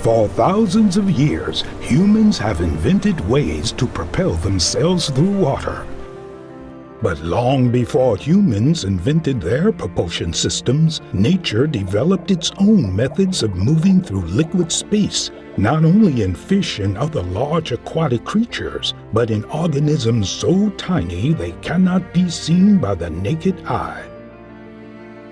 For thousands of years, humans have invented ways to propel themselves through water. But long before humans invented their propulsion systems, nature developed its own methods of moving through liquid space, not only in fish and other large aquatic creatures, but in organisms so tiny they cannot be seen by the naked eye.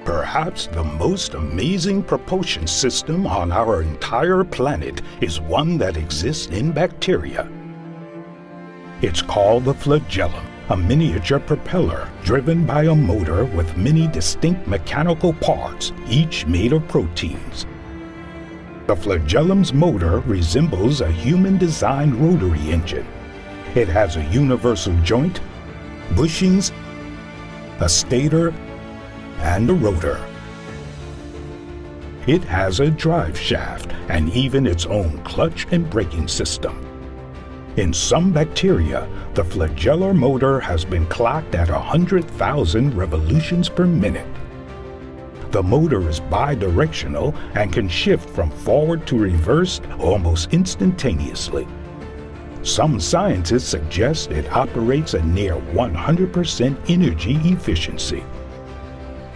Perhaps the most amazing propulsion system on our entire planet is one that exists in bacteria. It's called the flagellum, a miniature propeller driven by a motor with many distinct mechanical parts, each made of proteins. The flagellum's motor resembles a human-designed rotary engine. It has a universal joint, bushings, a stator, and a rotor. It has a drive shaft and even its own clutch and braking system. In some bacteria, the flagellar motor has been clocked at 100,000 revolutions per minute. The motor is bidirectional and can shift from forward to reverse almost instantaneously. Some scientists suggest it operates at near 100% energy efficiency.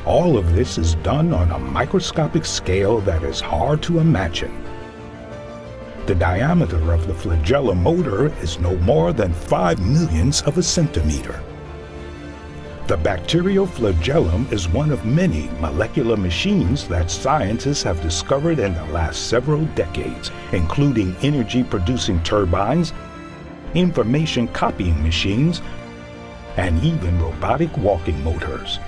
All of this is done on a microscopic scale that is hard to imagine. The diameter of the flagellum motor is no more than 5 millionths of a centimeter. The bacterial flagellum is one of many molecular machines that scientists have discovered in the last several decades, including energy-producing turbines, information copying machines, and even robotic walking motors.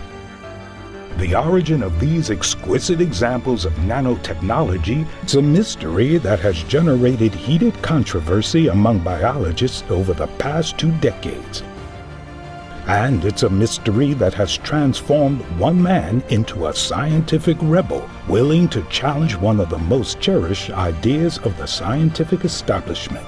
The origin of these exquisite examples of nanotechnology is a mystery that has generated heated controversy among biologists over the past 2 decades. And it's a mystery that has transformed one man into a scientific rebel, willing to challenge one of the most cherished ideas of the scientific establishment.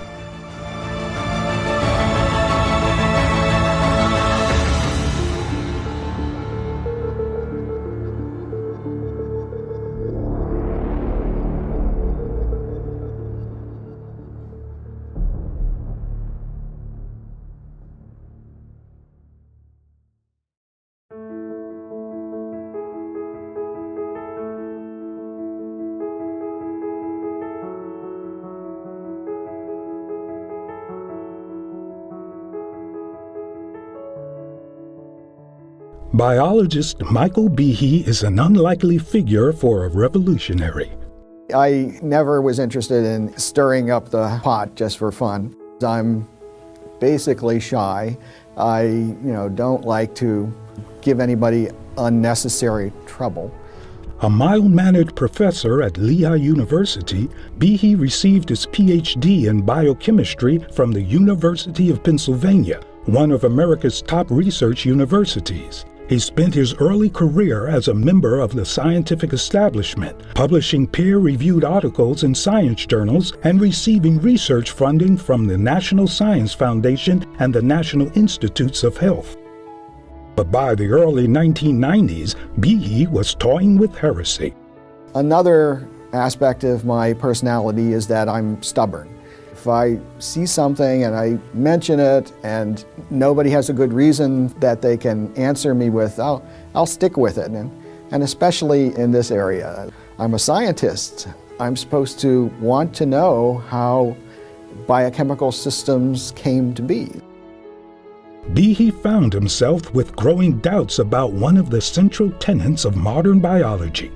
Biologist Michael Behe is an unlikely figure for a revolutionary. I never was interested in stirring up the pot just for fun. I'm basically shy. I don't like to give anybody unnecessary trouble. A mild-mannered professor at Lehigh University, Behe received his PhD in biochemistry from the University of Pennsylvania, one of America's top research universities. He spent his early career as a member of the scientific establishment, publishing peer-reviewed articles in science journals and receiving research funding from the National Science Foundation and the National Institutes of Health. But by the early 1990s, Behe was toying with heresy. Another aspect of my personality is that I'm stubborn. If I see something and I mention it and nobody has a good reason that they can answer me with, I'll stick with it. And especially in this area. I'm a scientist. I'm supposed to want to know how biochemical systems came to be. Behe found himself with growing doubts about one of the central tenets of modern biology,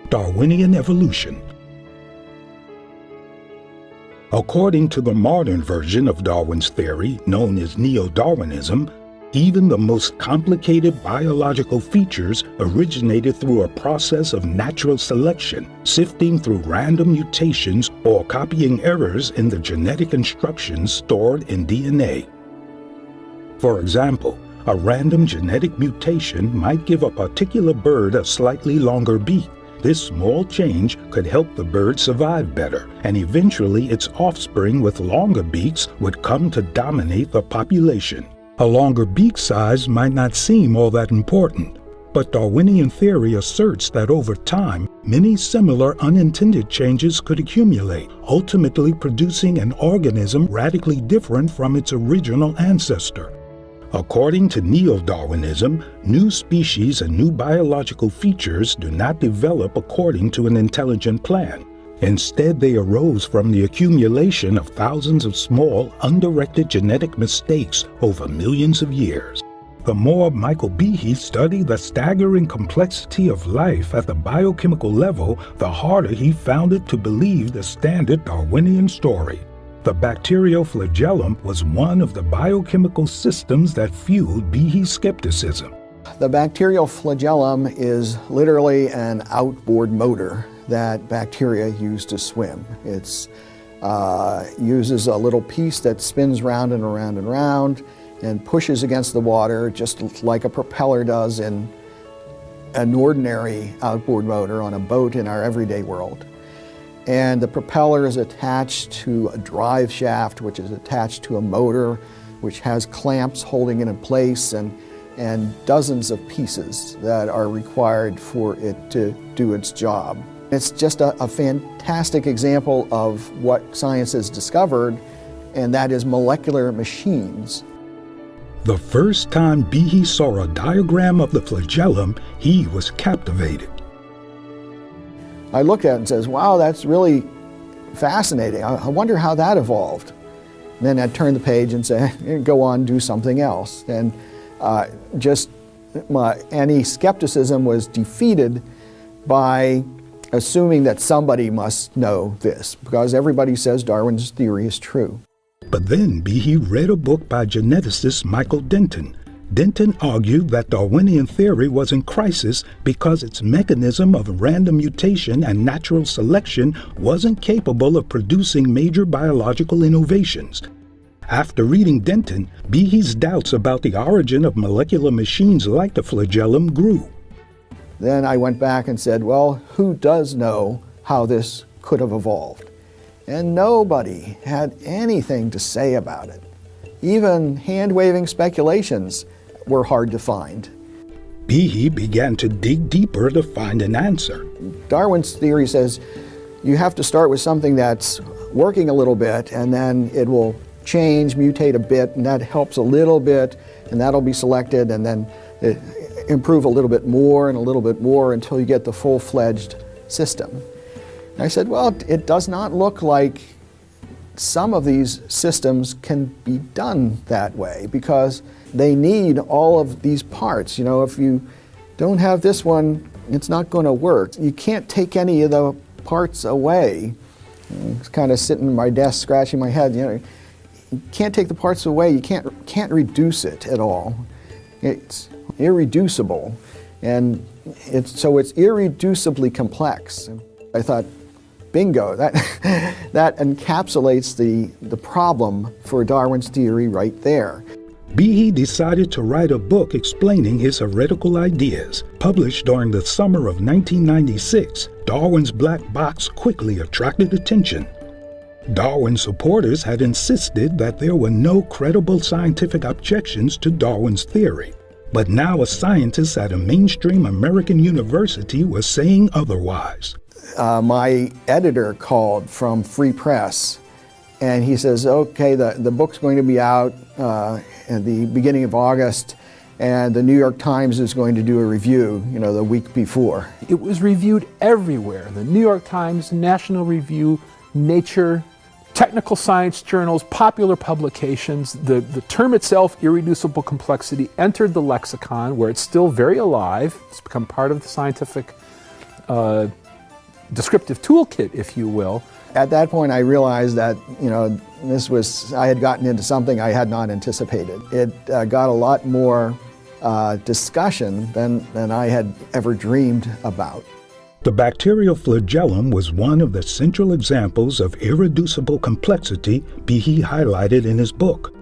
Darwinian evolution. According to the modern version of Darwin's theory, known as neo-Darwinism, even the most complicated biological features originated through a process of natural selection, sifting through random mutations or copying errors in the genetic instructions stored in DNA. For example, a random genetic mutation might give a particular bird a slightly longer beak. This small change could help the bird survive better, and eventually its offspring with longer beaks would come to dominate the population. A longer beak size might not seem all that important, But Darwinian theory asserts that over time, many similar unintended changes could accumulate, ultimately producing an organism radically different from its original ancestor. According to neo-Darwinism, new species and new biological features do not develop according to an intelligent plan. Instead, they arose from the accumulation of thousands of small, undirected genetic mistakes over millions of years. The more Michael Behe studied the staggering complexity of life at the biochemical level, the harder he found it to believe the standard Darwinian story. The bacterial flagellum was one of the biochemical systems that fueled Behe's skepticism. The bacterial flagellum is literally an outboard motor that bacteria use to swim. It uses a little piece that spins round and around and around and pushes against the water just like a propeller does in an ordinary outboard motor on a boat in our everyday world. And the propeller is attached to a drive shaft, which is attached to a motor, which has clamps holding it in place, and dozens of pieces that are required for it to do its job. It's just a fantastic example of what science has discovered, and that is molecular machines. The first time Behe saw a diagram of the flagellum, he was captivated. I looked at it and says, wow, that's really fascinating. I wonder how that evolved. And then I'd turn the page and say, go on, do something else. And any skepticism was defeated by assuming that somebody must know this, because everybody says Darwin's theory is true. But then Behe read a book by geneticist Michael Denton. Denton argued that Darwinian theory was in crisis because its mechanism of random mutation and natural selection wasn't capable of producing major biological innovations. After reading Denton, Behe's doubts about the origin of molecular machines like the flagellum grew. Then I went back and said, well, who does know how this could have evolved? And nobody had anything to say about it. Even hand-waving speculations were hard to find. Behe began to dig deeper to find an answer. Darwin's theory says you have to start with something that's working a little bit, and then it will change, mutate a bit, and that helps a little bit, and that'll be selected, and then improve a little bit more and a little bit more until you get the full-fledged system. And I said, well, it does not look like some of these systems can be done that way, because they need all of these parts. You know, if you don't have this one, it's not going to work. You can't take any of the parts away. I was kind of sitting at my desk scratching my head. You know, you can't take the parts away. You can't reduce it at all. It's irreducible, and it's irreducibly complex. I thought, bingo, that encapsulates the problem for Darwin's theory right there. Behe decided to write a book explaining his heretical ideas. Published during the summer of 1996, Darwin's Black Box quickly attracted attention. Darwin's supporters had insisted that there were no credible scientific objections to Darwin's theory. But now a scientist at a mainstream American university was saying otherwise. My editor called from Free Press, and he says, okay, the book's going to be out at the beginning of August, and the New York Times is going to do a review, you know, the week before. It was reviewed everywhere. The New York Times, National Review, Nature, technical science journals, popular publications. The term itself, irreducible complexity, entered the lexicon, where it's still very alive. It's become part of the scientific descriptive toolkit, if you will. At that point, I realized that, you know, I had gotten into something I had not anticipated. It got a lot more discussion than I had ever dreamed about. The bacterial flagellum was one of the central examples of irreducible complexity Behe highlighted in his book.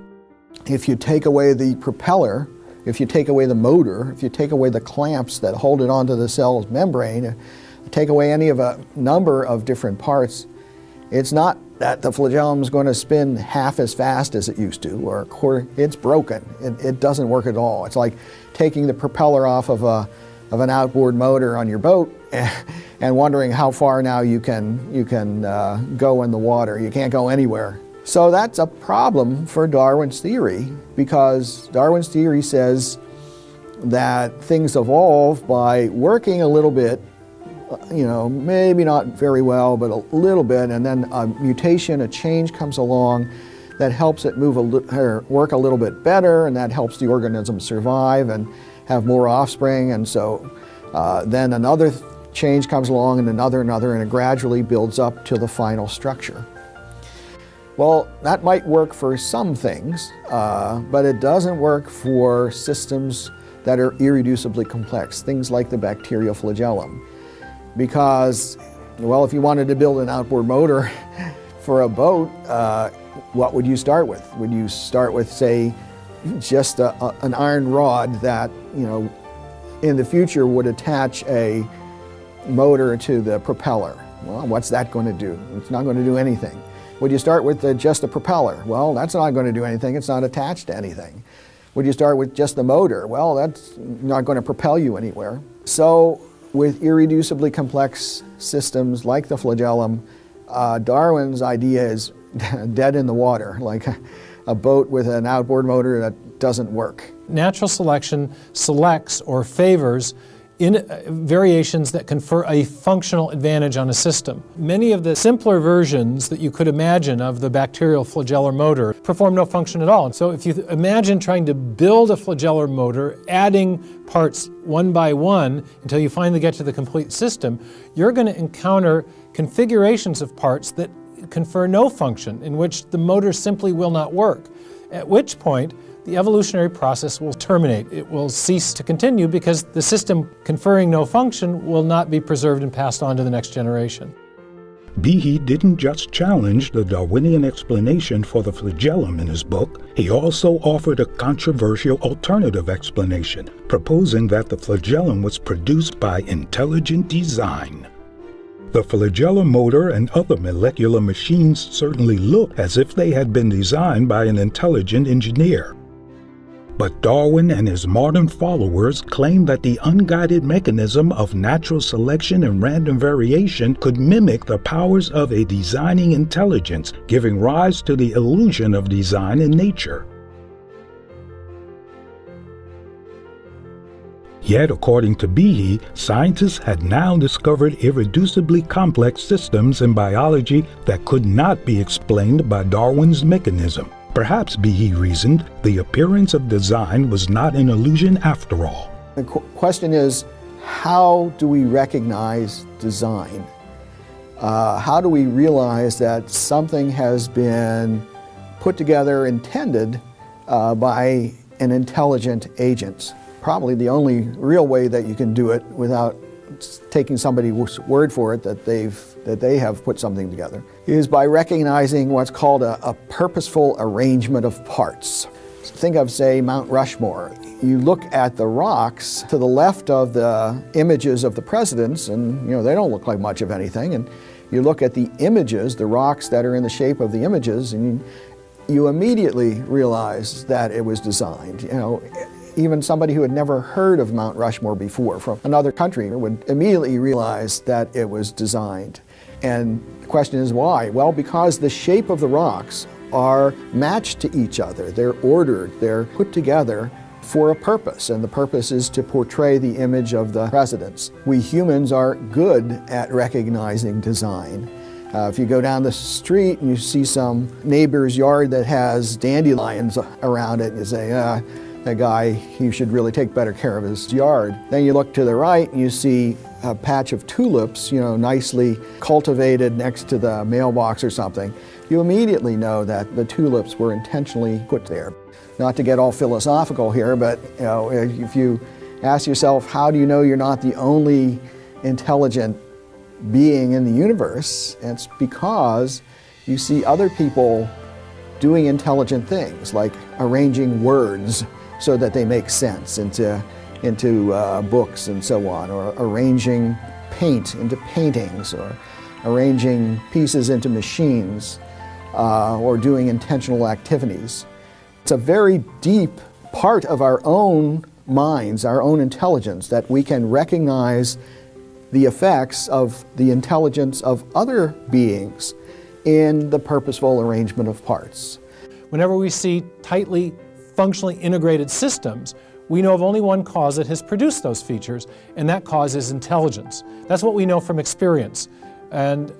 If you take away the propeller, if you take away the motor, if you take away the clamps that hold it onto the cell's membrane, take away any of a number of different parts, it's not that the flagellum is going to spin half as fast as it used to, or a quarter. It's broken. It doesn't work at all. It's like taking the propeller off of an outboard motor on your boat and wondering how far now you can go in the water. You can't go anywhere. So that's a problem for Darwin's theory, because Darwin's theory says that things evolve by working a little bit, maybe not very well, but a little bit, and then a mutation, a change comes along that helps it work a little bit better, and that helps the organism survive and have more offspring. And so then another change comes along, and another, and it gradually builds up to the final structure. Well, that might work for some things, but it doesn't work for systems that are irreducibly complex, things like the bacterial flagellum. Because, well, if you wanted to build an outboard motor for a boat, what would you start with? Would you start with, say, just an iron rod that, in the future would attach a motor to the propeller? Well, what's that going to do? It's not going to do anything. Would you start with just a propeller? Well, that's not going to do anything. It's not attached to anything. Would you start with just the motor? Well, that's not going to propel you anywhere. So with irreducibly complex systems like the flagellum, Darwin's idea is dead in the water, like a boat with an outboard motor that doesn't work. Natural selection selects or favors in variations that confer a functional advantage on a system. Many of the simpler versions that you could imagine of the bacterial flagellar motor perform no function at all. And so if you imagine trying to build a flagellar motor, adding parts one by one until you finally get to the complete system, you're going to encounter configurations of parts that confer no function, in which the motor simply will not work, at which point the evolutionary process will terminate. It will cease to continue because the system conferring no function will not be preserved and passed on to the next generation. Behe didn't just challenge the Darwinian explanation for the flagellum in his book, he also offered a controversial alternative explanation, proposing that the flagellum was produced by intelligent design. The flagellar motor and other molecular machines certainly look as if they had been designed by an intelligent engineer. But Darwin and his modern followers claim that the unguided mechanism of natural selection and random variation could mimic the powers of a designing intelligence, giving rise to the illusion of design in nature. Yet, according to Behe, scientists had now discovered irreducibly complex systems in biology that could not be explained by Darwin's mechanism. Perhaps, Behe reasoned, the appearance of design was not an illusion after all. The question is, how do we recognize design? How do we realize that something has been put together, intended by an intelligent agent? Probably the only real way that you can do it without taking somebody's word for it that they have put something together is by recognizing what's called a purposeful arrangement of parts. Think of, say, Mount Rushmore. You look at the rocks to the left of the images of the presidents, and they don't look like much of anything. And you look at the images, the rocks that are in the shape of the images, and you immediately realize that it was designed. Even somebody who had never heard of Mount Rushmore before from another country would immediately realize that it was designed. And the question is why? Well, because the shape of the rocks are matched to each other. They're ordered, they're put together for a purpose, and the purpose is to portray the image of the presidents. We humans are good at recognizing design. If you go down the street and you see some neighbor's yard that has dandelions around it, you say, that guy, he should really take better care of his yard. Then you look to the right and you see a patch of tulips, nicely cultivated next to the mailbox or something. You immediately know that the tulips were intentionally put there. Not to get all philosophical here, but if you ask yourself, how do you know you're not the only intelligent being in the universe? It's because you see other people doing intelligent things, like arranging words so that they make sense into books and so on, or arranging paint into paintings, or arranging pieces into machines, or doing intentional activities. It's a very deep part of our own minds, our own intelligence, that we can recognize the effects of the intelligence of other beings in the purposeful arrangement of parts. Whenever we see tightly functionally integrated systems, we know of only one cause that has produced those features, and that cause is intelligence. That's what we know from experience. And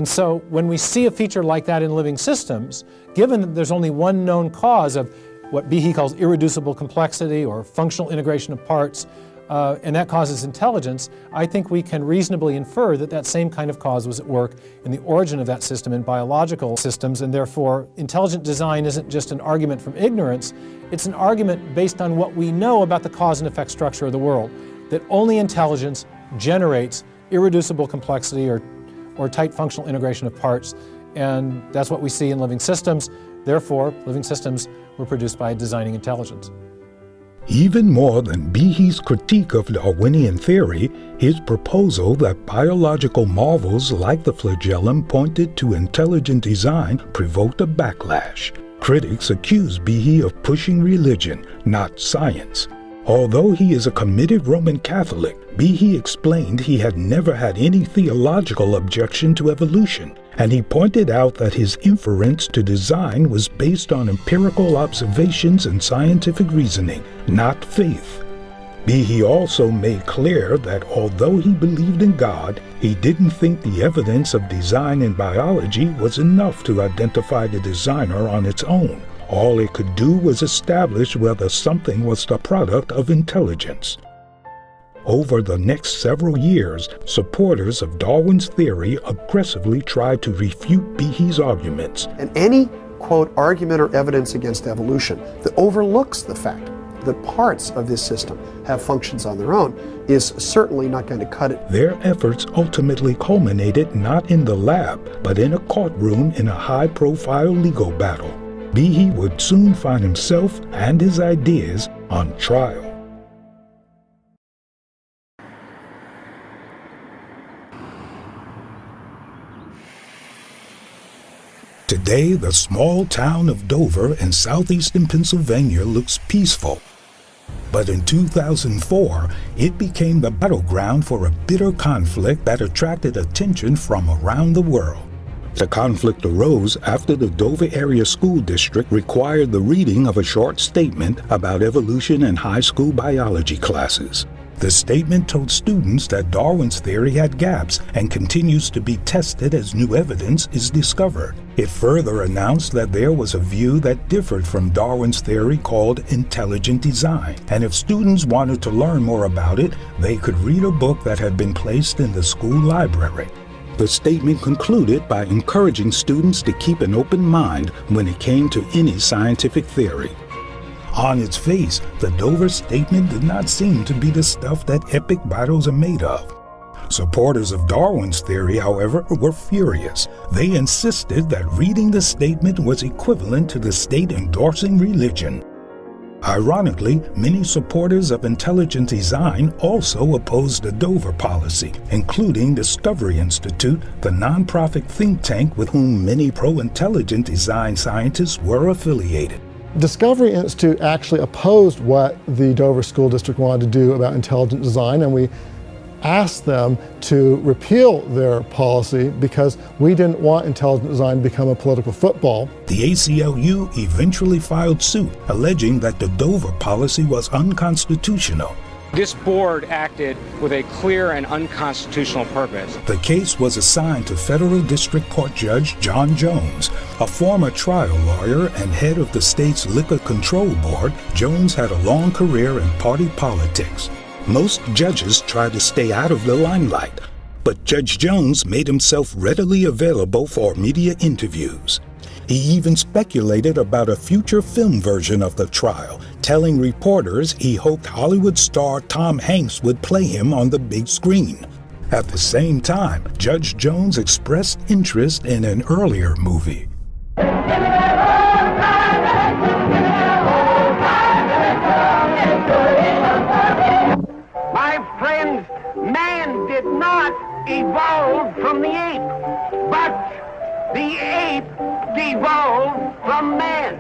so when we see a feature like that in living systems, given that there's only one known cause of what Behe calls irreducible complexity or functional integration of parts, and that causes intelligence, I think we can reasonably infer that that same kind of cause was at work in the origin of that system in biological systems, and therefore intelligent design isn't just an argument from ignorance, it's an argument based on what we know about the cause and effect structure of the world, that only intelligence generates irreducible complexity or tight functional integration of parts, and that's what we see in living systems. Therefore, living systems were produced by designing intelligence. Even more than Behe's critique of Darwinian theory, his proposal that biological marvels like the flagellum pointed to intelligent design provoked a backlash. Critics accused Behe of pushing religion, not science. Although he is a committed Roman Catholic, Behe explained he had never had any theological objection to evolution, and he pointed out that his inference to design was based on empirical observations and scientific reasoning, not faith. Behe also made clear that although he believed in God, he didn't think the evidence of design in biology was enough to identify the designer on its own. All it could do was establish whether something was the product of intelligence. Over the next several years, supporters of Darwin's theory aggressively tried to refute Behe's arguments. And any, quote, argument or evidence against evolution that overlooks the fact that parts of this system have functions on their own is certainly not going to cut it. Their efforts ultimately culminated not in the lab, but in a courtroom in a high-profile legal battle. Behe would soon find himself and his ideas on trial. Today, the small town of Dover in southeastern Pennsylvania looks peaceful. But in 2004, it became the battleground for a bitter conflict that attracted attention from around the world. The conflict arose after the Dover Area School District required the reading of a short statement about evolution in high school biology classes. The statement told students that Darwin's theory had gaps and continues to be tested as new evidence is discovered. It further announced that there was a view that differed from Darwin's theory called intelligent design, and if students wanted to learn more about it, they could read a book that had been placed in the school library. The statement concluded by encouraging students to keep an open mind when it came to any scientific theory. On its face, the Dover statement did not seem to be the stuff that epic battles are made of. Supporters of Darwin's theory, however, were furious. They insisted that reading the statement was equivalent to the state endorsing religion. Ironically, many supporters of intelligent design also opposed the Dover policy, including Discovery Institute, the nonprofit think tank with whom many pro-intelligent design scientists were affiliated. Discovery Institute actually opposed what the Dover School District wanted to do about intelligent design, and we asked them to repeal their policy because we didn't want intelligent design to become a political football. The ACLU eventually filed suit, alleging that the Dover policy was unconstitutional. This board acted with a clear and unconstitutional purpose. The case was assigned to Federal District Court Judge John Jones. A former trial lawyer and head of the state's Liquor Control Board, Jones had a long career in party politics. Most judges try to stay out of the limelight, but Judge Jones made himself readily available for media interviews. He even speculated about a future film version of the trial, telling reporters he hoped Hollywood star Tom Hanks would play him on the big screen. At the same time, Judge Jones expressed interest in an earlier movie. My friends, man did not evolve from the ape, but the ape devolved from man.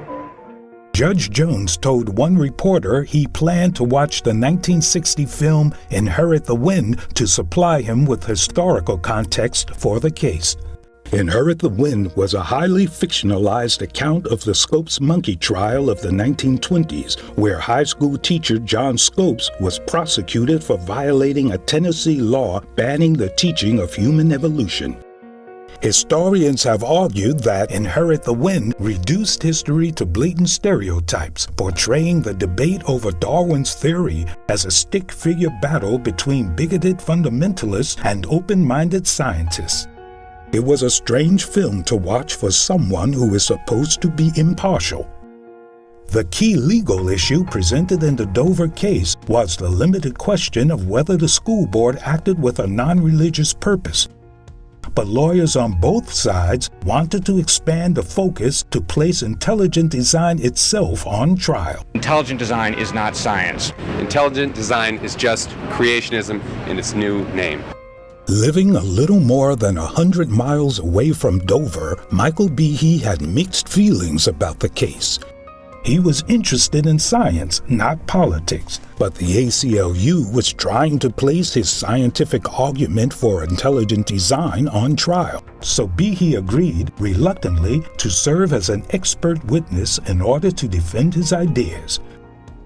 Judge Jones told one reporter he planned to watch the 1960 film Inherit the Wind to supply him with historical context for the case. Inherit the Wind was a highly fictionalized account of the Scopes monkey trial of the 1920s, where high school teacher John Scopes was prosecuted for violating a Tennessee law banning the teaching of human evolution. Historians have argued that Inherit the Wind reduced history to blatant stereotypes, portraying the debate over Darwin's theory as a stick-figure battle between bigoted fundamentalists and open-minded scientists. It was a strange film to watch for someone who is supposed to be impartial. The key legal issue presented in the Dover case was the limited question of whether the school board acted with a non-religious purpose. But lawyers on both sides wanted to expand the focus to place intelligent design itself on trial. Intelligent design is not science. Intelligent design is just creationism in its new name. Living a little more than 100 miles away from Dover, Michael Behe had mixed feelings about the case. He was interested in science, not politics, but the ACLU was trying to place his scientific argument for intelligent design on trial. So Behe agreed, reluctantly, to serve as an expert witness in order to defend his ideas.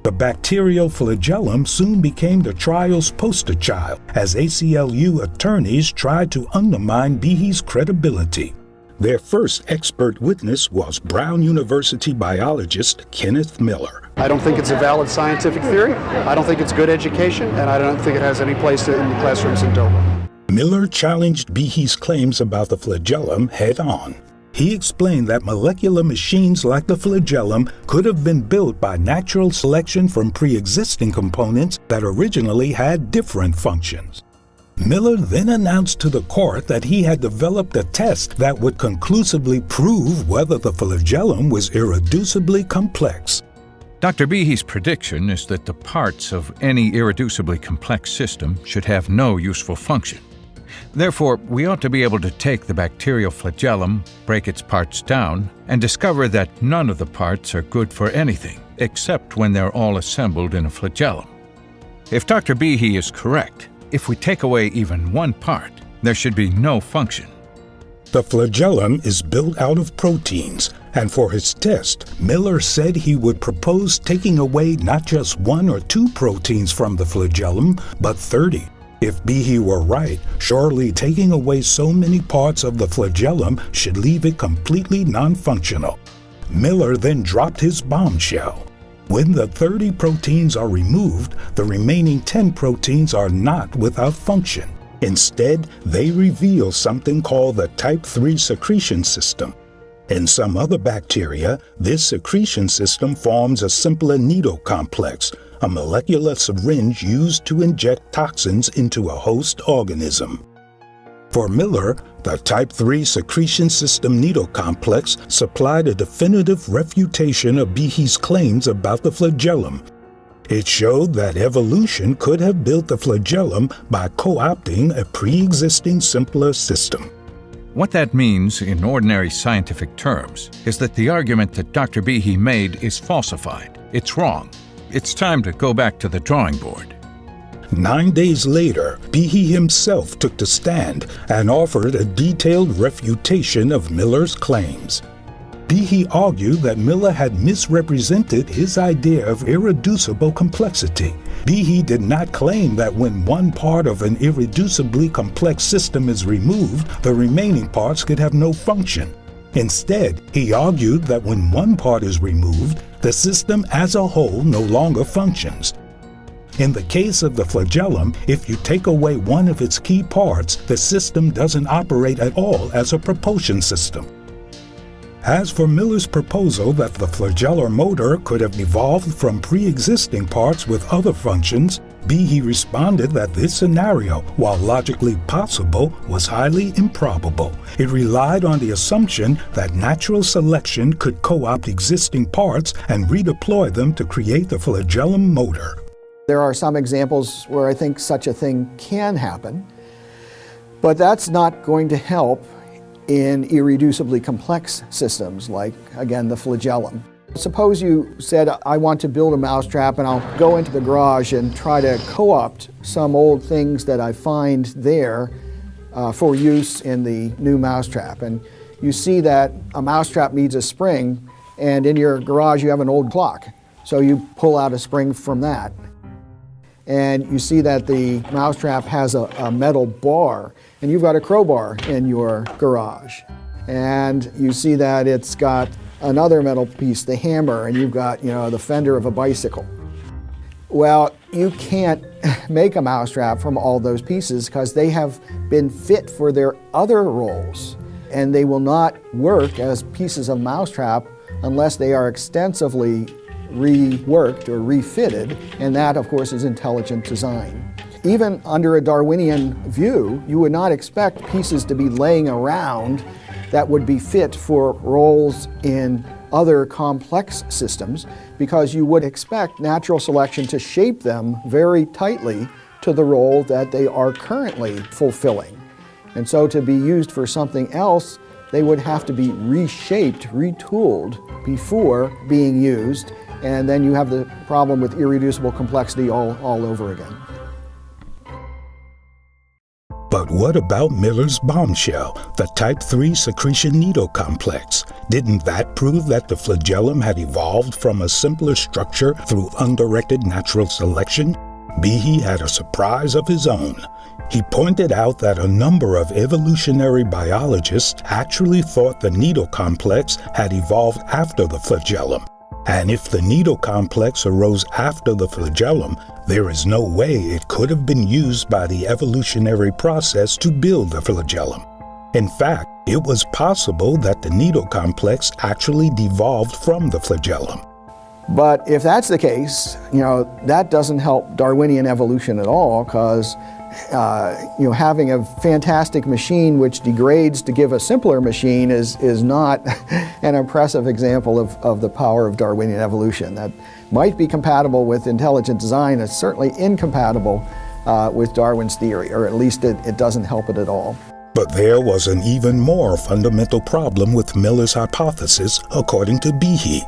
The bacterial flagellum soon became the trial's poster child, as ACLU attorneys tried to undermine Behe's credibility. Their first expert witness was Brown University biologist Kenneth Miller. I don't think it's a valid scientific theory. I don't think it's good education, and I don't think it has any place in the classrooms in Dover. Miller challenged Behe's claims about the flagellum head-on. He explained that molecular machines like the flagellum could have been built by natural selection from pre-existing components that originally had different functions. Miller then announced to the court that he had developed a test that would conclusively prove whether the flagellum was irreducibly complex. Dr. Behe's prediction is that the parts of any irreducibly complex system should have no useful function. Therefore, we ought to be able to take the bacterial flagellum, break its parts down, and discover that none of the parts are good for anything, except when they're all assembled in a flagellum. If Dr. Behe is correct, if we take away even one part, there should be no function. The flagellum is built out of proteins, and for his test, Miller said he would propose taking away not just 1 or 2 proteins from the flagellum, but 30. If Behe were right, surely taking away so many parts of the flagellum should leave it completely non-functional. Miller then dropped his bombshell. When the 30 proteins are removed, the remaining 10 proteins are not without function. Instead, they reveal something called the type 3 secretion system. In some other bacteria, this secretion system forms a simpler needle complex, a molecular syringe used to inject toxins into a host organism. For Miller, the type 3 secretion system needle complex supplied a definitive refutation of Behe's claims about the flagellum. It showed that evolution could have built the flagellum by co-opting a pre-existing simpler system. What that means in ordinary scientific terms is that the argument that Dr. Behe made is falsified. It's wrong. It's time to go back to the drawing board. 9 days later, Behe himself took the stand and offered a detailed refutation of Miller's claims. Behe argued that Miller had misrepresented his idea of irreducible complexity. Behe did not claim that when one part of an irreducibly complex system is removed, the remaining parts could have no function. Instead, he argued that when one part is removed, the system as a whole no longer functions. In the case of the flagellum, if you take away one of its key parts, the system doesn't operate at all as a propulsion system. As for Miller's proposal that the flagellar motor could have evolved from pre-existing parts with other functions, Behe responded that this scenario, while logically possible, was highly improbable. It relied on the assumption that natural selection could co-opt existing parts and redeploy them to create the flagellum motor. There are some examples where I think such a thing can happen, but that's not going to help in irreducibly complex systems like, again, the flagellum. Suppose you said, I want to build a mousetrap, and I'll go into the garage and try to co-opt some old things that I find there for use in the new mousetrap. And you see that a mousetrap needs a spring, and in your garage you have an old clock. So you pull out a spring from that. And you see that the mousetrap has a metal bar, and you've got a crowbar in your garage. And you see that it's got another metal piece, the hammer, and you've got, the fender of a bicycle. Well, you can't make a mousetrap from all those pieces because they have been fit for their other roles, and they will not work as pieces of mousetrap unless they are extensively reworked or refitted, and that, of course, is intelligent design. Even under a Darwinian view, you would not expect pieces to be laying around that would be fit for roles in other complex systems, because you would expect natural selection to shape them very tightly to the role that they are currently fulfilling. And so to be used for something else, they would have to be reshaped, retooled before being used, and then you have the problem with irreducible complexity all over again. But what about Miller's bombshell, the type 3 secretion needle complex? Didn't that prove that the flagellum had evolved from a simpler structure through undirected natural selection? Behe had a surprise of his own. He pointed out that a number of evolutionary biologists actually thought the needle complex had evolved after the flagellum. And if the needle complex arose after the flagellum, there is no way it could have been used by the evolutionary process to build the flagellum. In fact, it was possible that the needle complex actually devolved from the flagellum. But if that's the case, that doesn't help Darwinian evolution at all, because having a fantastic machine which degrades to give a simpler machine is not an impressive example of the power of Darwinian evolution. That might be compatible with intelligent design. It's certainly incompatible with Darwin's theory, or at least it doesn't help it at all. But there was an even more fundamental problem with Miller's hypothesis, according to Behe.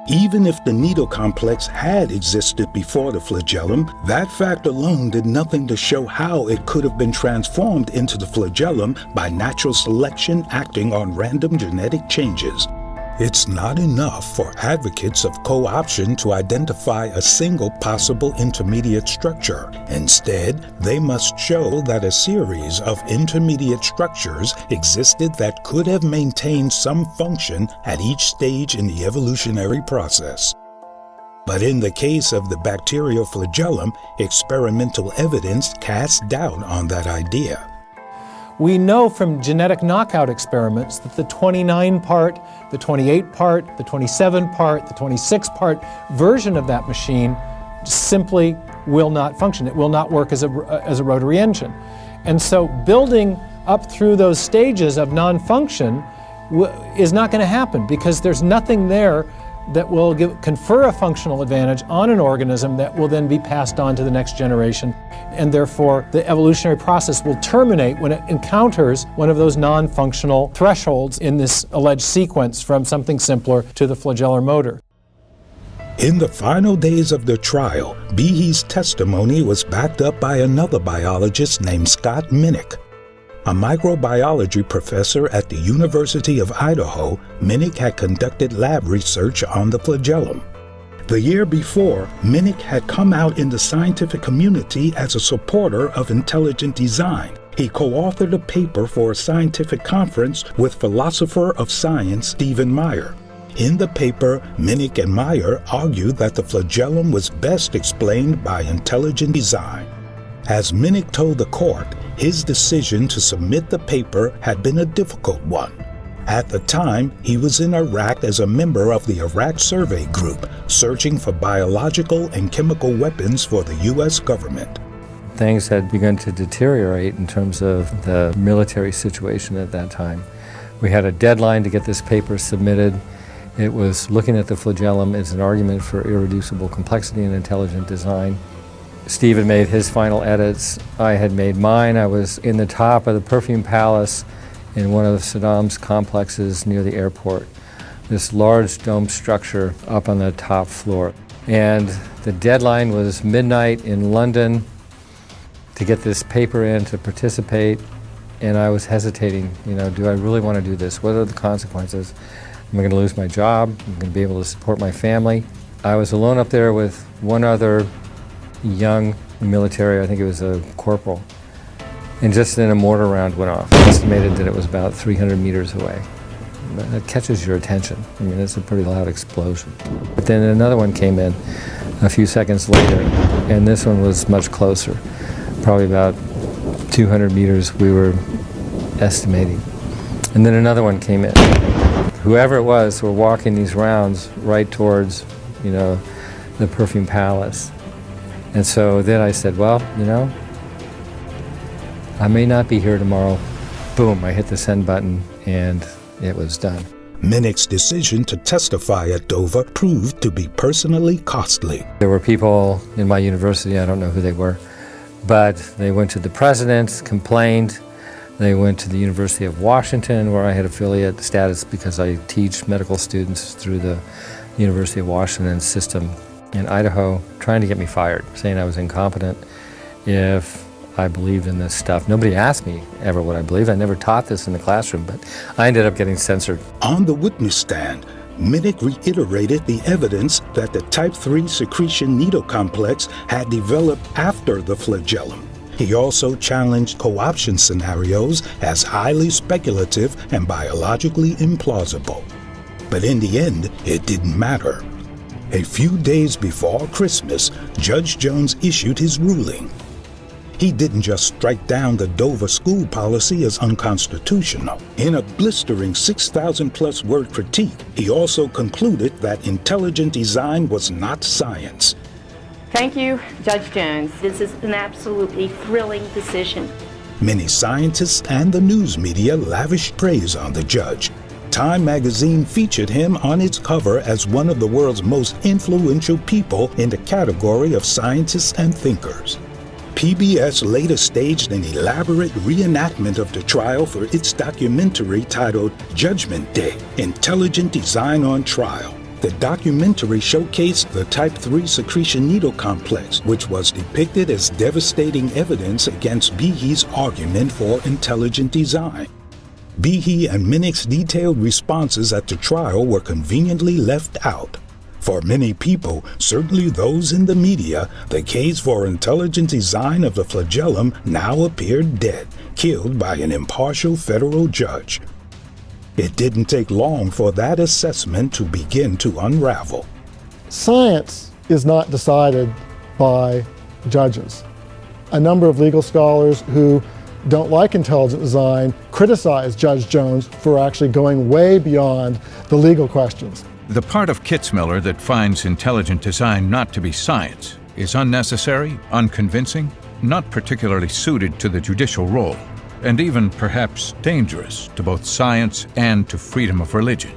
Even if the needle complex had existed before the flagellum, that fact alone did nothing to show how it could have been transformed into the flagellum by natural selection acting on random genetic changes. It's not enough for advocates of co-option to identify a single possible intermediate structure. Instead, they must show that a series of intermediate structures existed that could have maintained some function at each stage in the evolutionary process. But in the case of the bacterial flagellum, experimental evidence casts doubt on that idea. We know from genetic knockout experiments that the 29-part, the 28-part, the 27-part, the 26-part version of that machine simply will not function. It will not work as a rotary engine. And so building up through those stages of non-function is not going to happen, because there's nothing there that will confer a functional advantage on an organism that will then be passed on to the next generation. And therefore, the evolutionary process will terminate when it encounters one of those non-functional thresholds in this alleged sequence from something simpler to the flagellar motor. In the final days of the trial, Behe's testimony was backed up by another biologist named Scott Minnick. A microbiology professor at the University of Idaho, Minnick had conducted lab research on the flagellum. The year before, Minnick had come out in the scientific community as a supporter of intelligent design. He co-authored a paper for a scientific conference with philosopher of science Stephen Meyer. In the paper, Minnick and Meyer argued that the flagellum was best explained by intelligent design. As Minnick told the court, his decision to submit the paper had been a difficult one. At the time, he was in Iraq as a member of the Iraq Survey Group, searching for biological and chemical weapons for the U.S. government. Things had begun to deteriorate in terms of the military situation at that time. We had a deadline to get this paper submitted. It was looking at the flagellum as an argument for irreducible complexity and intelligent design. Steve had made his final edits. I had made mine. I was in the top of the Perfume Palace in one of Saddam's complexes near the airport. this large dome structure up on the top floor. And the deadline was midnight in London to get this paper in to participate. And I was hesitating, do I really want to do this? What are the consequences? Am I going to lose my job? Am I going to be able to support my family? I was alone up there with one other young military, I think it was a corporal. And just then a mortar round went off. Estimated that it was about 300 meters away. That catches your attention. I mean, it's a pretty loud explosion. But then another one came in a few seconds later, and this one was much closer, probably about 200 meters we were estimating. And then another one came in. Whoever it was were walking these rounds right towards, the Perfume Palace. And so then I said, well, I may not be here tomorrow. Boom, I hit the send button and it was done. Minnick's decision to testify at Dover proved to be personally costly. There were people in my university, I don't know who they were, but they went to the president, complained. They went to the University of Washington, where I had affiliate status because I teach medical students through the University of Washington system in Idaho, trying to get me fired, saying I was incompetent if I believed in this stuff. Nobody asked me ever what I believed. I never taught this in the classroom, but I ended up getting censored. On the witness stand, Minnick reiterated the evidence that the type 3 secretion needle complex had developed after the flagellum. He also challenged co-option scenarios as highly speculative and biologically implausible. But in the end, it didn't matter. A few days before Christmas, Judge Jones issued his ruling. He didn't just strike down the Dover school policy as unconstitutional. In a blistering 6,000-plus word critique, he also concluded that intelligent design was not science. Thank you, Judge Jones. This is an absolutely thrilling decision. Many scientists and the news media lavished praise on the judge. Time magazine featured him on its cover as one of the world's most influential people in the category of scientists and thinkers. PBS later staged an elaborate reenactment of the trial for its documentary titled Judgment Day: Intelligent Design on Trial. The documentary showcased the type 3 secretion needle complex, which was depicted as devastating evidence against Behe's argument for intelligent design. Behe and Minnick's detailed responses at the trial were conveniently left out. For many people, certainly those in the media, the case for intelligent design of the flagellum now appeared dead, killed by an impartial federal judge. It didn't take long for that assessment to begin to unravel. Science is not decided by judges. A number of legal scholars who don't like intelligent design criticize Judge Jones for actually going way beyond the legal questions. The part of Kitzmiller that finds intelligent design not to be science is unnecessary, unconvincing, not particularly suited to the judicial role, and even perhaps dangerous to both science and to freedom of religion.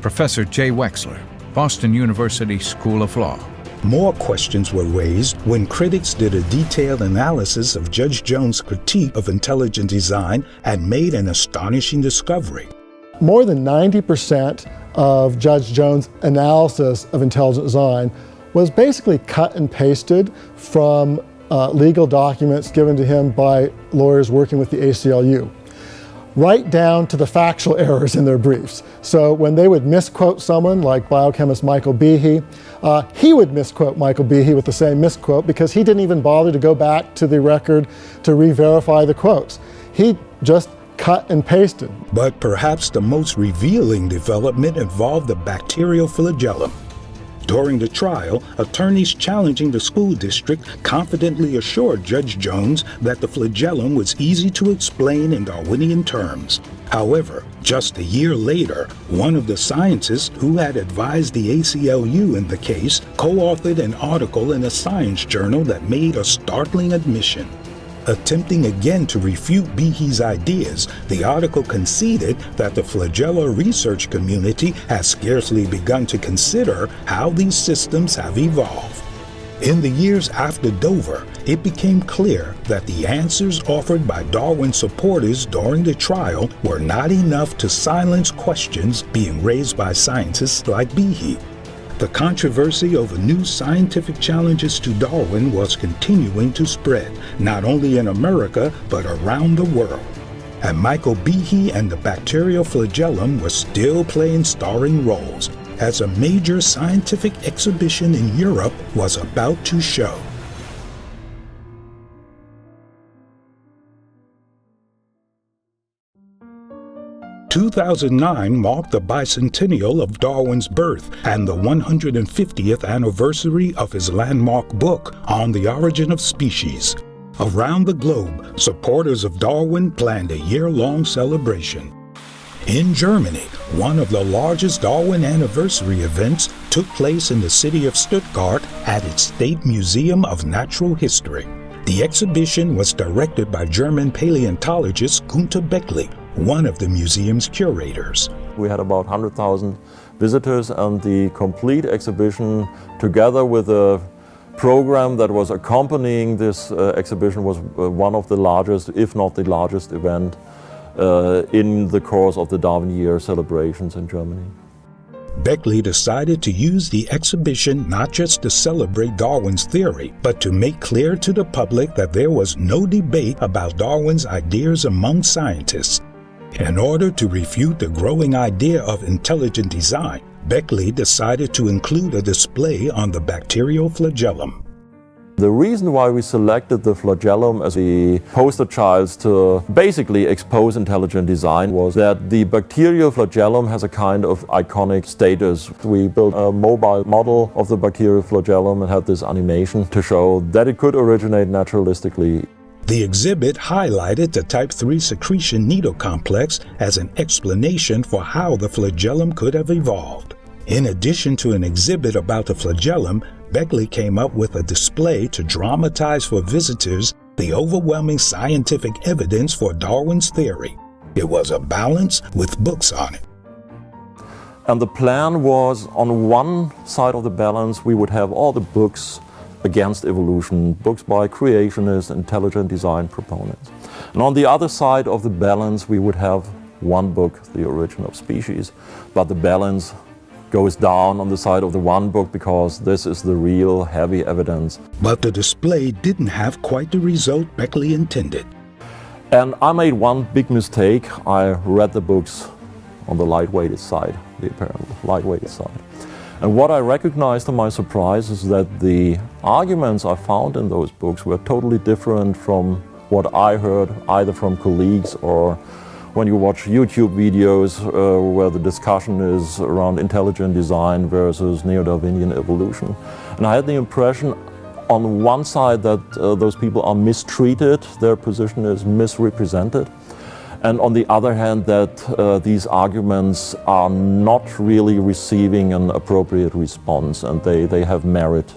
Professor Jay Wexler, Boston University School of Law. More questions were raised when critics did a detailed analysis of Judge Jones' critique of intelligent design and made an astonishing discovery. More than 90% of Judge Jones' analysis of intelligent design was basically cut and pasted from legal documents given to him by lawyers working with the ACLU, right down to the factual errors in their briefs. So when they would misquote someone like biochemist Michael Behe, he would misquote Michael Behe with the same misquote because he didn't even bother to go back to the record to re-verify the quotes. He just cut and pasted. But perhaps the most revealing development involved the bacterial flagellum. During the trial, attorneys challenging the school district confidently assured Judge Jones that the flagellum was easy to explain in Darwinian terms. However, just a year later, one of the scientists who had advised the ACLU in the case co-authored an article in a science journal that made a startling admission. Attempting again to refute Behe's ideas, the article conceded that the flagellar research community has scarcely begun to consider how these systems have evolved. In the years after Dover, it became clear that the answers offered by Darwin's supporters during the trial were not enough to silence questions being raised by scientists like Behe. The controversy over new scientific challenges to Darwin was continuing to spread, not only in America, but around the world. And Michael Behe and the bacterial flagellum were still playing starring roles, as a major scientific exhibition in Europe was about to show. In 2009 marked the bicentennial of Darwin's birth and the 150th anniversary of his landmark book On the Origin of Species. Around the globe, supporters of Darwin planned a year-long celebration. In Germany, one of the largest Darwin anniversary events took place in the city of Stuttgart at its State Museum of Natural History. The exhibition was directed by German paleontologist Günter Beckley, one of the museum's curators. We had about 100,000 visitors, and the complete exhibition, together with a program that was accompanying this exhibition, was one of the largest, if not the largest event in the course of the Darwin Year celebrations in Germany. Beckley decided to use the exhibition not just to celebrate Darwin's theory, but to make clear to the public that there was no debate about Darwin's ideas among scientists. In order to refute the growing idea of intelligent design, Beckley decided to include a display on the bacterial flagellum. The reason why we selected the flagellum as the poster child to basically expose intelligent design was that the bacterial flagellum has a kind of iconic status. We built a mobile model of the bacterial flagellum and had this animation to show that it could originate naturalistically. The exhibit highlighted the type 3 secretion needle complex as an explanation for how the flagellum could have evolved. In addition to an exhibit about the flagellum, Beckley came up with a display to dramatize for visitors the overwhelming scientific evidence for Darwin's theory. It was a balance with books on it. And the plan was, on one side of the balance, we would have all the books against evolution, books by creationists, intelligent design proponents. And on the other side of the balance, we would have one book, The Origin of Species, but the balance goes down on the side of the one book because this is the real heavy evidence. But the display didn't have quite the result Beckley intended. And I made one big mistake. I read the books on the lightweighted side, the apparently lightweighted side. And what I recognized to my surprise is that the arguments I found in those books were totally different from what I heard either from colleagues or when you watch YouTube videos where the discussion is around intelligent design versus neo-Darwinian evolution. And I had the impression on one side that those people are mistreated, their position is misrepresented, and on the other hand that these arguments are not really receiving an appropriate response and they have merit.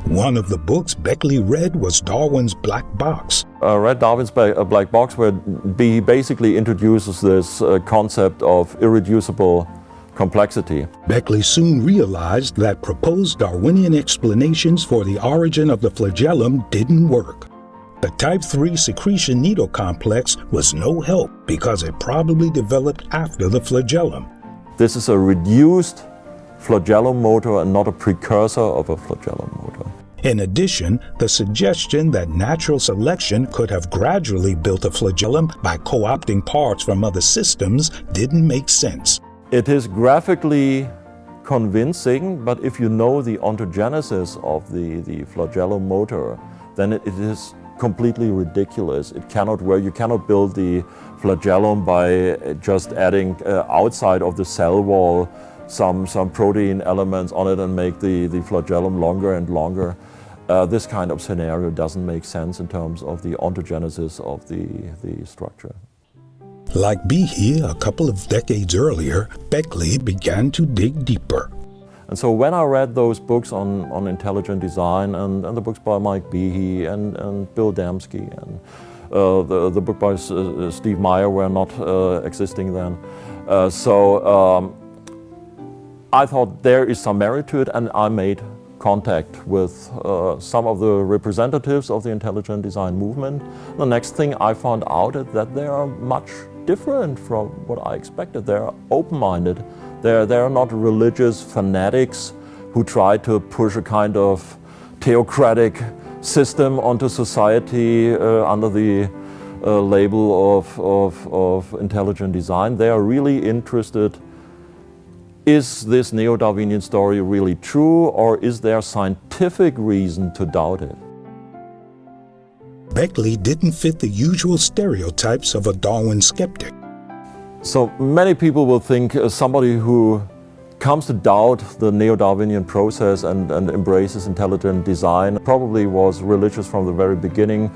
One of the books Beckley read was Darwin's Black Box. I read Darwin's Black Box, where he basically introduces this concept of irreducible complexity. Beckley soon realized that proposed Darwinian explanations for the origin of the flagellum didn't work. The type 3 secretion needle complex was no help because it probably developed after the flagellum. This is a reduced flagellum motor and not a precursor of a flagellum motor. In addition, the suggestion that natural selection could have gradually built a flagellum by co-opting parts from other systems didn't make sense. It is graphically convincing, but if you know the ontogenesis of the flagellum motor, then it is completely ridiculous. It cannot work. You cannot build the flagellum by just adding outside of the cell wall some protein elements on it and make the flagellum longer and longer. This kind of scenario doesn't make sense in terms of the ontogenesis of the structure. Like Behe, a couple of decades earlier, Beckley began to dig deeper. And so when I read those books on intelligent design and the books by Mike Behe and Bill Dembski and the book by Steve Meyer were not existing then. I thought there is some merit to it, and I made contact with some of the representatives of the intelligent design movement. The next thing I found out is that they are much different from what I expected. They're open-minded. They're not religious fanatics who try to push a kind of theocratic system onto society under the label of intelligent design. They are really interested, is this neo-Darwinian story really true, or is there scientific reason to doubt it? Beckley didn't fit the usual stereotypes of a Darwin skeptic. So many people will think somebody who comes to doubt the neo-Darwinian process and embraces intelligent design probably was religious from the very beginning,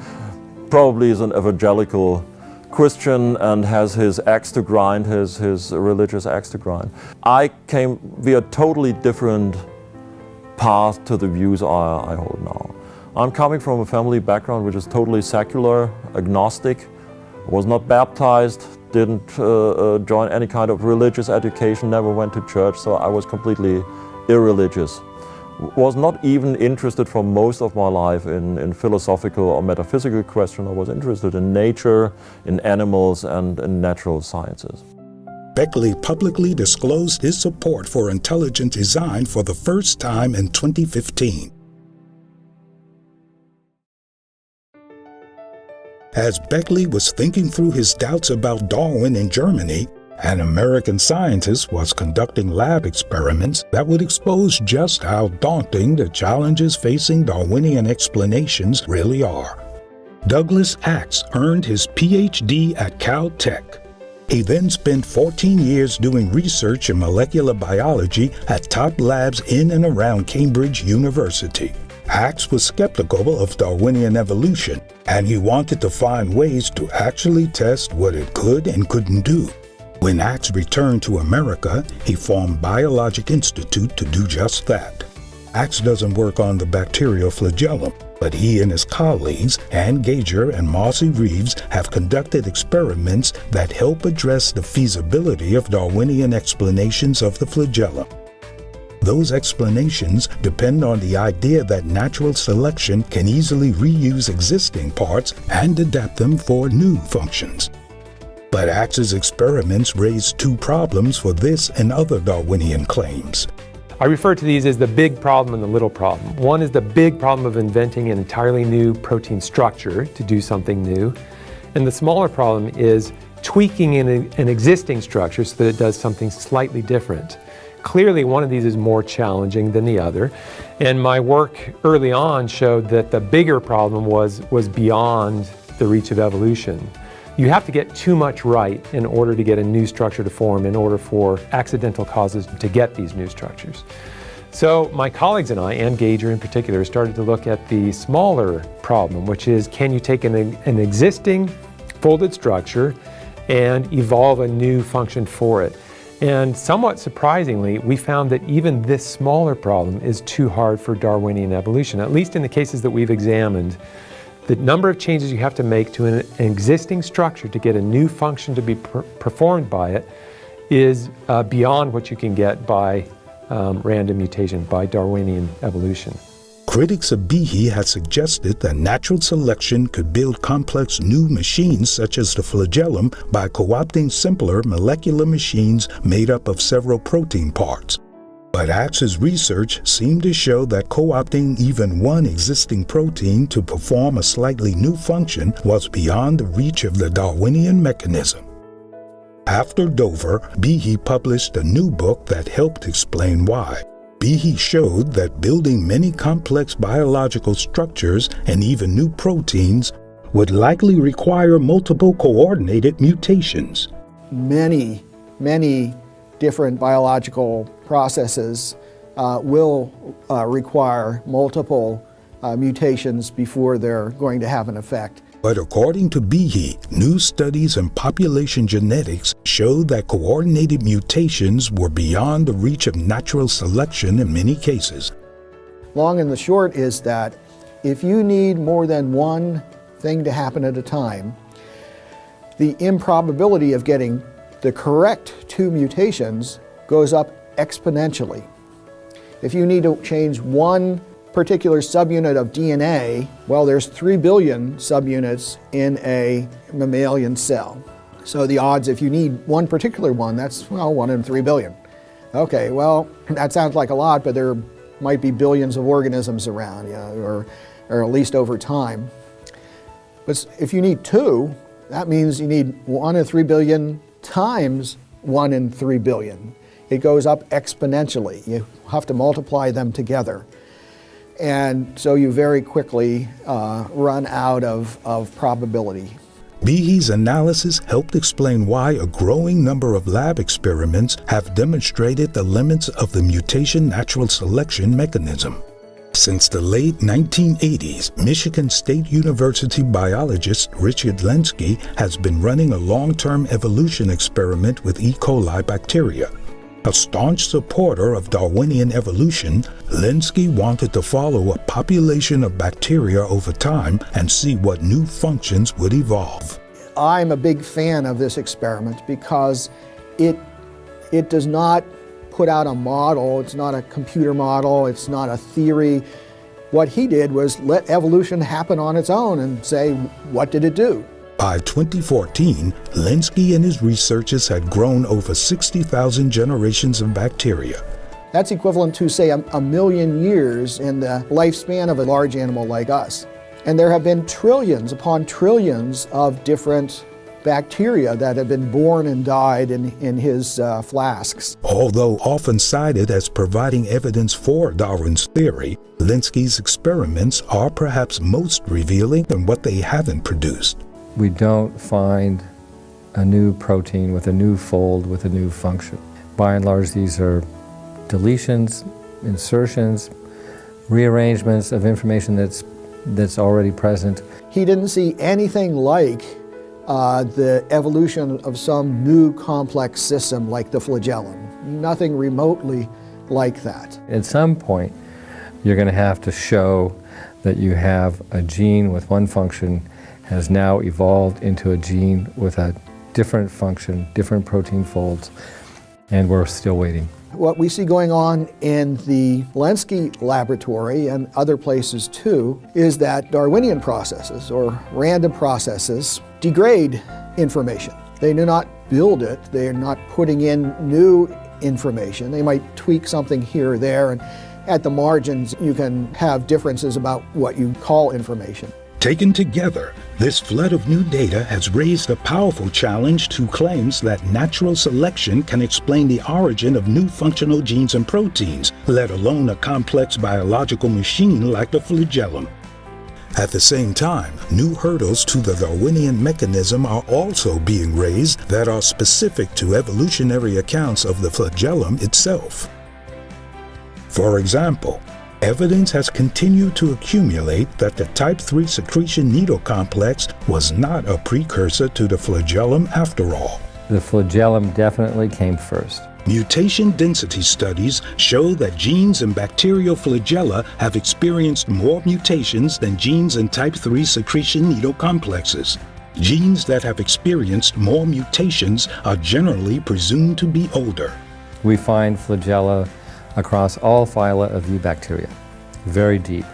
probably is an evangelical Christian and has his axe to grind, his religious axe to grind. I came via totally different path to the views I hold now. I'm coming from a family background which is totally secular, agnostic, was not baptized, didn't join any kind of religious education, never went to church, so I was completely irreligious. Was not even interested for most of my life in philosophical or metaphysical questions. I was interested in nature, in animals, and in natural sciences. Beckley publicly disclosed his support for intelligent design for the first time in 2015. As Beckley was thinking through his doubts about Darwin in Germany, an American scientist was conducting lab experiments that would expose just how daunting the challenges facing Darwinian explanations really are. Douglas Axe earned his PhD at Caltech. He then spent 14 years doing research in molecular biology at top labs in and around Cambridge University. Axe was skeptical of Darwinian evolution, and he wanted to find ways to actually test what it could and couldn't do. When Axe returned to America, he formed Biologic Institute to do just that. Axe doesn't work on the bacterial flagellum, but he and his colleagues, Ann Gager and Marcy Reeves, have conducted experiments that help address the feasibility of Darwinian explanations of the flagellum. Those explanations depend on the idea that natural selection can easily reuse existing parts and adapt them for new functions. But Axe's experiments raise two problems for this and other Darwinian claims. I refer to these as the big problem and the little problem. One is the big problem of inventing an entirely new protein structure to do something new. And the smaller problem is tweaking an existing structure so that it does something slightly different. Clearly, one of these is more challenging than the other. And my work early on showed that the bigger problem was beyond the reach of evolution. You have to get too much right in order to get a new structure to form, in order for accidental causes to get these new structures. So my colleagues and I, Ann Gager in particular, started to look at the smaller problem, which is, can you take an existing folded structure and evolve a new function for it? And somewhat surprisingly, we found that even this smaller problem is too hard for Darwinian evolution, at least in the cases that we've examined. The number of changes you have to make to an existing structure to get a new function to be performed by it is beyond what you can get by random mutation, by Darwinian evolution. Critics of Behe had suggested that natural selection could build complex new machines such as the flagellum by co-opting simpler molecular machines made up of several protein parts. But Axe's research seemed to show that co-opting even one existing protein to perform a slightly new function was beyond the reach of the Darwinian mechanism. After Dover, Behe published a new book that helped explain why. Behe showed that building many complex biological structures and even new proteins would likely require multiple coordinated mutations. Many different biological processes will require multiple mutations before they're going to have an effect. But according to Behe, new studies in population genetics showed that coordinated mutations were beyond the reach of natural selection in many cases. Long and the short is that if you need more than one thing to happen at a time, the improbability of getting the correct two mutations goes up exponentially. If you need to change one particular subunit of DNA, well, there's 3 billion subunits in a mammalian cell. So the odds, if you need one particular one, that's, well, 1 in 3 billion. Okay, well, that sounds like a lot, but there might be billions of organisms around, you know, or at least over time. But if you need 2, that means you need 1 in 3 billion times 1 in 3 billion. It goes up exponentially. You have to multiply them together. And so you very quickly run out of probability. Behe's analysis helped explain why a growing number of lab experiments have demonstrated the limits of the mutation natural selection mechanism. Since the late 1980s, Michigan State University biologist Richard Lenski has been running a long-term evolution experiment with E. coli bacteria. A staunch supporter of Darwinian evolution, Lenski wanted to follow a population of bacteria over time and see what new functions would evolve. I'm a big fan of this experiment because it does not put out a model. It's not a computer model. It's not a theory. What he did was let evolution happen on its own and say, what did it do? By 2014, Lenski and his researchers had grown over 60,000 generations of bacteria. That's equivalent to, say, a million years in the lifespan of a large animal like us. And there have been trillions upon trillions of different bacteria that have been born and died in his flasks. Although often cited as providing evidence for Darwin's theory, Lenski's experiments are perhaps most revealing in what they haven't produced. We don't find a new protein with a new fold with a new function. By and large, these are deletions, insertions, rearrangements of information that's already present. He didn't see anything like the evolution of some new complex system like the flagellum. Nothing remotely like that. At some point, you're going to have to show that you have a gene with one function has now evolved into a gene with a different function, different protein folds, and we're still waiting. What we see going on in the Lenski laboratory and other places too is that Darwinian processes or random processes degrade information. They do not build it, they're not putting in new information. They might tweak something here or there, and at the margins you can have differences about what you call information. Taken together, this flood of new data has raised a powerful challenge to claims that natural selection can explain the origin of new functional genes and proteins, let alone a complex biological machine like the flagellum. At the same time, new hurdles to the Darwinian mechanism are also being raised that are specific to evolutionary accounts of the flagellum itself. For example, evidence has continued to accumulate that the type 3 secretion needle complex was not a precursor to the flagellum after all. The flagellum definitely came first. Mutation density studies show that genes in bacterial flagella have experienced more mutations than genes in type 3 secretion needle complexes. Genes that have experienced more mutations are generally presumed to be older. We find flagella across all phyla of eubacteria, very deep.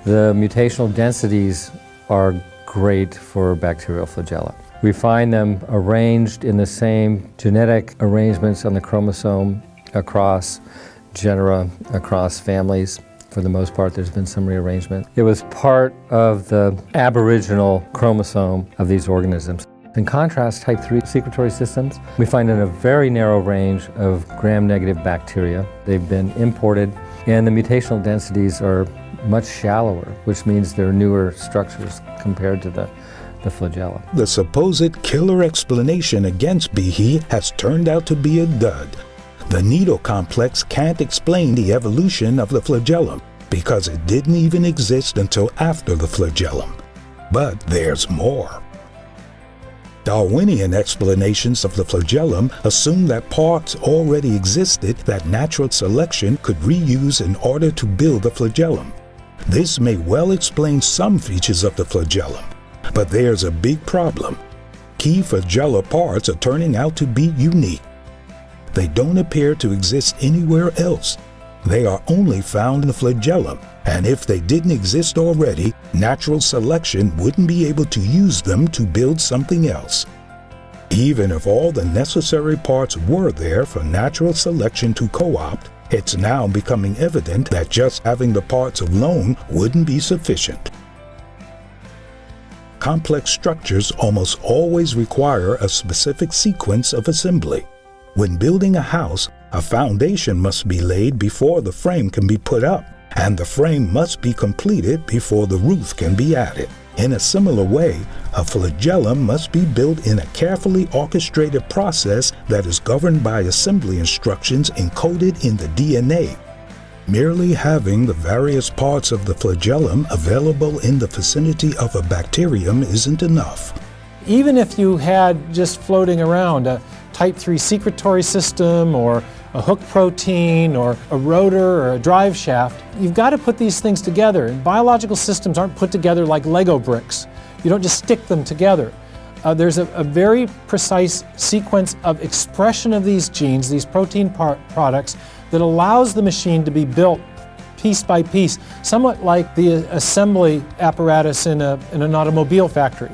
The mutational densities are great for bacterial flagella. We find them arranged in the same genetic arrangements on the chromosome across genera, across families. For the most part, there's been some rearrangement. It was part of the aboriginal chromosome of these organisms. In contrast, type 3 secretory systems, we find in a very narrow range of gram-negative bacteria. They've been imported, and the mutational densities are much shallower, which means they're newer structures compared to the flagella. The supposed killer explanation against Behe has turned out to be a dud. The needle complex can't explain the evolution of the flagellum because it didn't even exist until after the flagellum. But there's more. Darwinian explanations of the flagellum assume that parts already existed that natural selection could reuse in order to build the flagellum. This may well explain some features of the flagellum, but there's a big problem. Key flagellar parts are turning out to be unique. They don't appear to exist anywhere else. they are only found in the flagellum, and if they didn't exist already, natural selection wouldn't be able to use them to build something else. Even if all the necessary parts were there for natural selection to co-opt, it's now becoming evident that just having the parts alone wouldn't be sufficient. Complex structures almost always require a specific sequence of assembly. When building a house, a foundation must be laid before the frame can be put up, and the frame must be completed before the roof can be added. In a similar way, a flagellum must be built in a carefully orchestrated process that is governed by assembly instructions encoded in the DNA. Merely having the various parts of the flagellum available in the vicinity of a bacterium isn't enough. Even if you had just floating around a type 3 secretory system or a hook protein or a rotor or a drive shaft, you've got to put these things together. And biological systems aren't put together like Lego bricks. You don't just stick them together. There's a very precise sequence of expression of these genes, these protein products, that allows the machine to be built piece by piece, somewhat like the assembly apparatus in an automobile factory.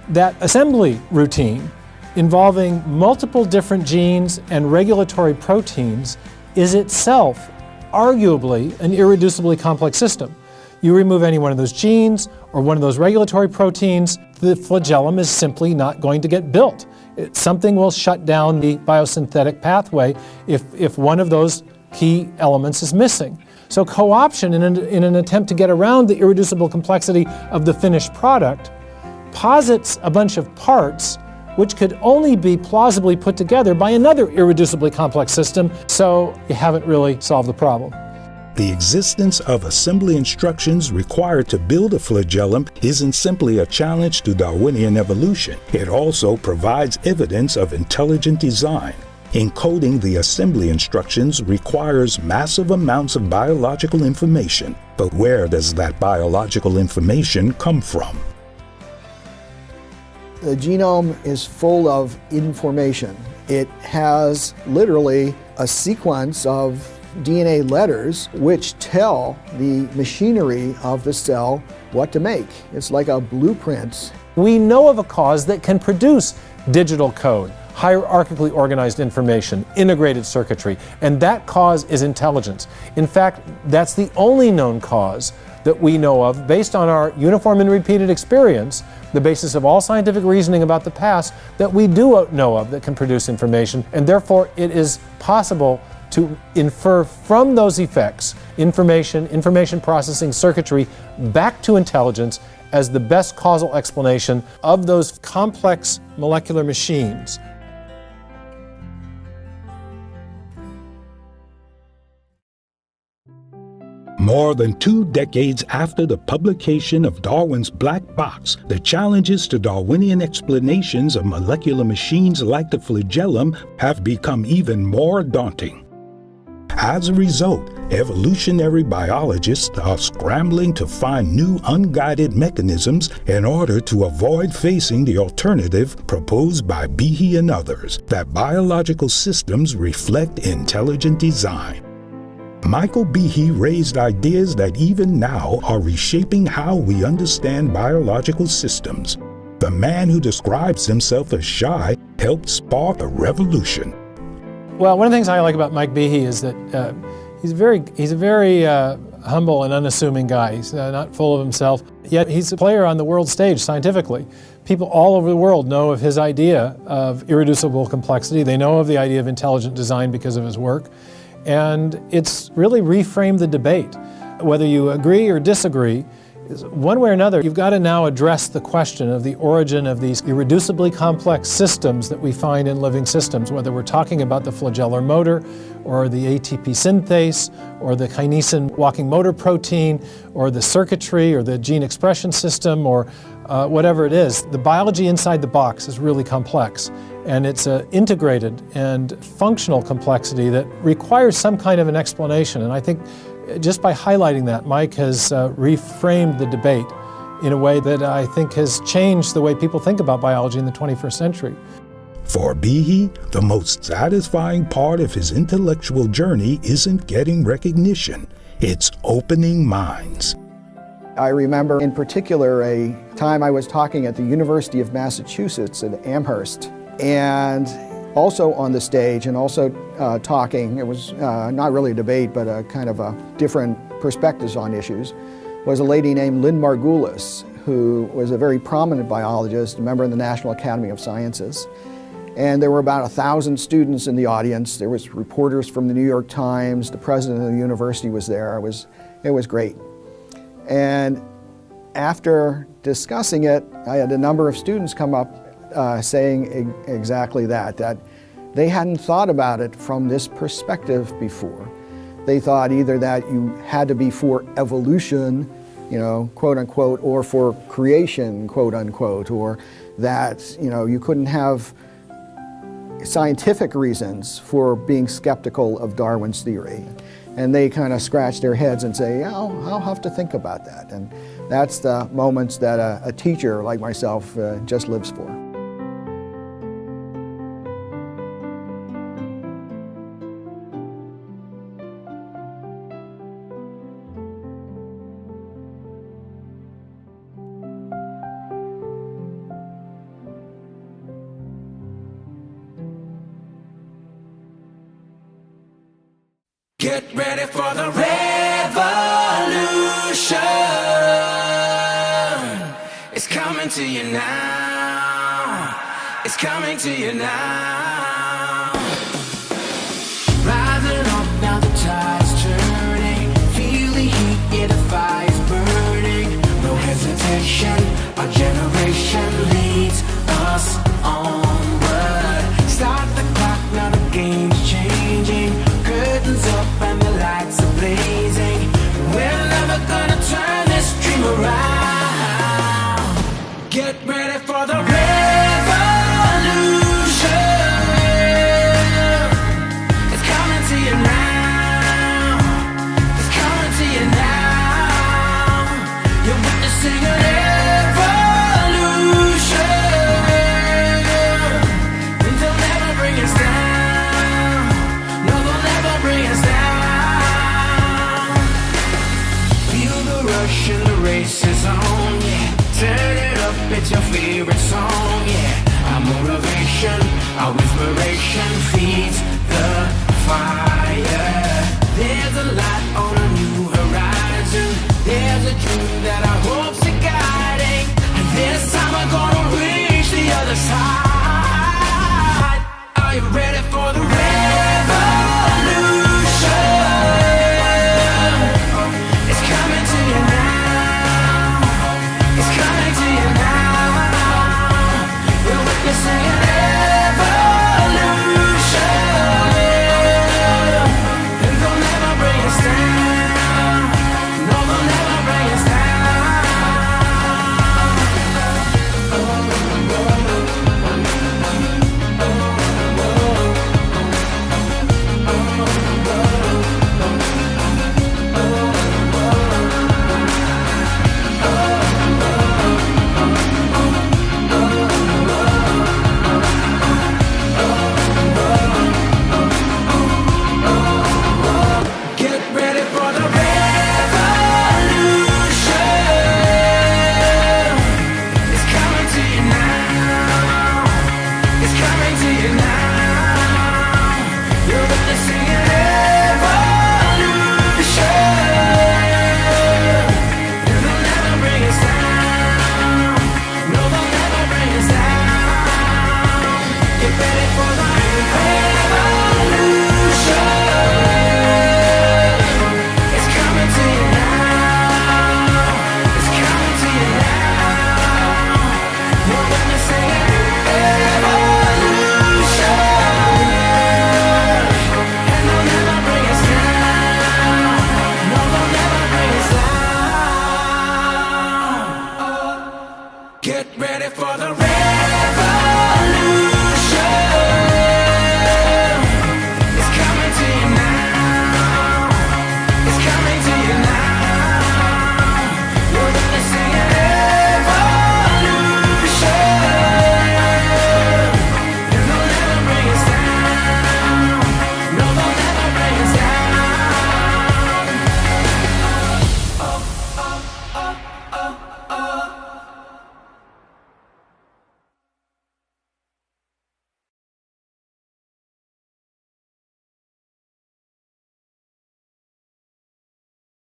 That assembly routine involving multiple different genes and regulatory proteins is itself arguably an irreducibly complex system. You remove any one of those genes or one of those regulatory proteins, the flagellum is simply not going to get built. Something will shut down the biosynthetic pathway if one of those key elements is missing. So co-option in an attempt to get around the irreducible complexity of the finished product posits a bunch of parts which could only be plausibly put together by another irreducibly complex system, so you haven't really solved the problem. The existence of assembly instructions required to build a flagellum isn't simply a challenge to Darwinian evolution. It also provides evidence of intelligent design. Encoding the assembly instructions requires massive amounts of biological information. But where does that biological information come from? The genome is full of information. It has literally a sequence of DNA letters which tell the machinery of the cell what to make. It's like a blueprint. We know of a cause that can produce digital code, hierarchically organized information, integrated circuitry, and that cause is intelligence. In fact, that's the only known cause that we know of based on our uniform and repeated experience, the basis of all scientific reasoning about the past, that we do know of that can produce information, and therefore it is possible to infer from those effects information processing circuitry back to intelligence as the best causal explanation of those complex molecular machines. More than 2 decades after the publication of Darwin's Black Box, the challenges to Darwinian explanations of molecular machines like the flagellum have become even more daunting. As a result, evolutionary biologists are scrambling to find new unguided mechanisms in order to avoid facing the alternative proposed by Behe and others, that biological systems reflect intelligent design. Michael Behe raised ideas that even now are reshaping how we understand biological systems. The man who describes himself as shy helped spark a revolution. Well, one of the things I like about Mike Behe is that he's a very humble and unassuming guy. He's not full of himself, yet he's a player on the world stage scientifically. People all over the world know of his idea of irreducible complexity. They know of the idea of intelligent design because of his work. And it's really reframed the debate. Whether you agree or disagree, one way or another, you've got to now address the question of the origin of these irreducibly complex systems that we find in living systems, whether we're talking about the flagellar motor or the ATP synthase or the kinesin walking motor protein or the circuitry or the gene expression system or whatever it is. The biology inside the box is really complex, and it's an integrated and functional complexity that requires some kind of an explanation. And I think just by highlighting that, Mike has reframed the debate in a way that I think has changed the way people think about biology in the 21st century. For Behe, the most satisfying part of his intellectual journey isn't getting recognition, it's opening minds. I remember in particular a time I was talking at the University of Massachusetts at Amherst, and also on the stage and also talking, it was not really a debate, but a kind of a different perspectives on issues, was a lady named Lynn Margulis, who was a very prominent biologist, a member of the National Academy of Sciences. And there were about 1,000 students in the audience. There was reporters from the New York Times. The president of the university was there. It was great. And after discussing it, I had a number of students come up saying exactly that they hadn't thought about it from this perspective before. They thought either that you had to be for evolution, quote unquote, or for creation, quote unquote, or that, you couldn't have scientific reasons for being skeptical of Darwin's theory. And they kind of scratch their heads and say, I'll have to think about that. And that's the moments that a teacher like myself just lives for. Get ready for the revolution. It's coming to you now. It's coming to you now. Rising up, now the tide's turning. Feel the heat, yeah, the fire's burning. No hesitation.